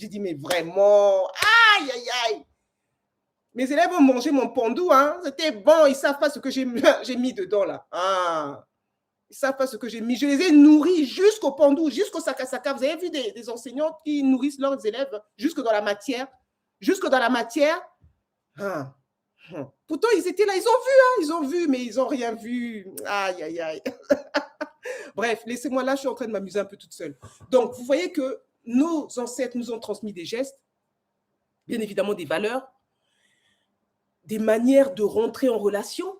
J'ai dit, mais vraiment, aïe, aïe, aïe. Mes élèves ont mangé mon pandou, hein. C'était bon, ils ne savent pas ce que j'ai mis dedans, là. Ah. Ils ne savent pas ce que j'ai mis. Je les ai nourris jusqu'au pandou, jusqu'au sakasaka. Vous avez vu des enseignants qui nourrissent leurs élèves jusque dans la matière. Jusque dans la matière. Ah. Pourtant, ils étaient là, ils ont vu, hein, ils ont vu, mais ils n'ont rien vu. Aïe, aïe, aïe. Bref, laissez-moi là, je suis en train de m'amuser un peu toute seule. Donc, vous voyez que nos ancêtres nous ont transmis des gestes, bien évidemment des valeurs, des manières de rentrer en relation,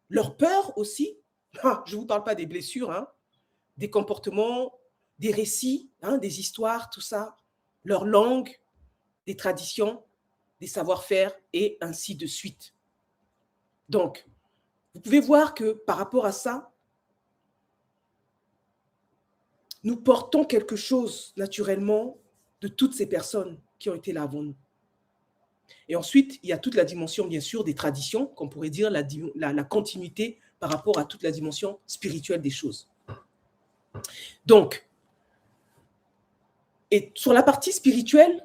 leur peur aussi. Ah, je ne vous parle pas des blessures, hein, des comportements, des récits, hein, des histoires, tout ça, leur langue, des traditions, des savoir-faire et ainsi de suite. Donc, vous pouvez voir que par rapport à ça, nous portons quelque chose naturellement de toutes ces personnes qui ont été là avant nous. Et ensuite, il y a toute la dimension, bien sûr, des traditions, qu'on pourrait dire la continuité par rapport à toute la dimension spirituelle des choses. Donc, et sur la partie spirituelle,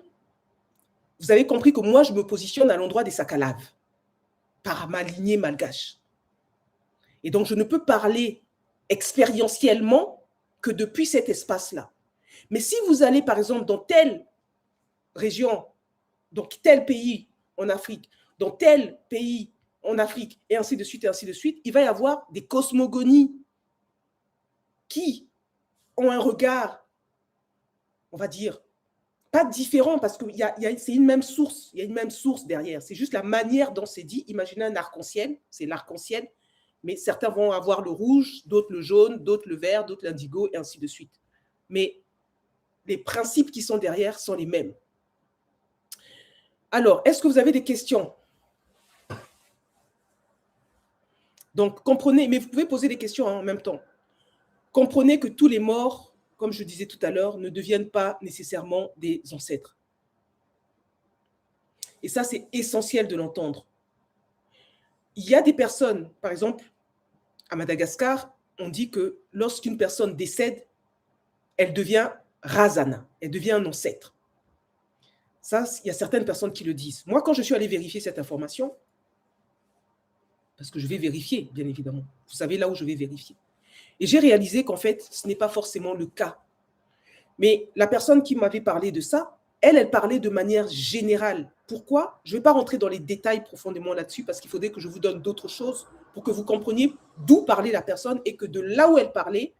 vous avez compris que moi, je me positionne à l'endroit des Sakalaves, par ma lignée malgache. Et donc, je ne peux parler expérientiellement que depuis cet espace-là. Mais si vous allez, par exemple, dans telle région, donc tel pays en Afrique, dans tel pays en Afrique, et ainsi de suite, il va y avoir des cosmogonies qui ont un regard, on va dire, pas différent, parce que c'est une même source, il y a une même source derrière. C'est juste la manière dont c'est dit. Imaginez un arc-en-ciel, c'est l'arc-en-ciel, mais certains vont avoir le rouge, d'autres le jaune, d'autres le vert, d'autres l'indigo, et ainsi de suite. Mais les principes qui sont derrière sont les mêmes. Alors, est-ce que vous avez des questions? Donc, comprenez, mais vous pouvez poser des questions en même temps. Comprenez que tous les morts, comme je disais tout à l'heure, ne deviennent pas nécessairement des ancêtres. Et ça, c'est essentiel de l'entendre. Il y a des personnes, par exemple, à Madagascar, on dit que lorsqu'une personne décède, elle devient Razana, elle devient un ancêtre. Ça, il y a certaines personnes qui le disent. Moi, quand je suis allé vérifier cette information, parce que je vais vérifier, bien évidemment, vous savez là où je vais vérifier, et j'ai réalisé qu'en fait, ce n'est pas forcément le cas. Mais la personne qui m'avait parlé de ça, elle parlait de manière générale. Pourquoi? Je ne vais pas rentrer dans les détails profondément là-dessus parce qu'il faudrait que je vous donne d'autres choses pour que vous compreniez d'où parlait la personne et que de là où elle parlait,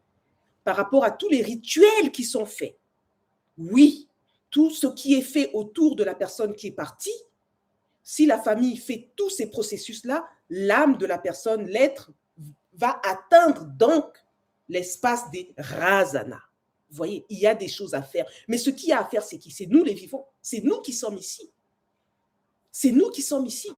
par rapport à tous les rituels qui sont faits. Oui, tout ce qui est fait autour de la personne qui est partie, si la famille fait tous ces processus-là, l'âme de la personne, l'être, va atteindre donc l'espace des Razana. Vous voyez, il y a des choses à faire. Mais ce qu'il y a à faire, c'est qui? C'est nous les vivants. C'est nous qui sommes ici. C'est nous qui sommes ici.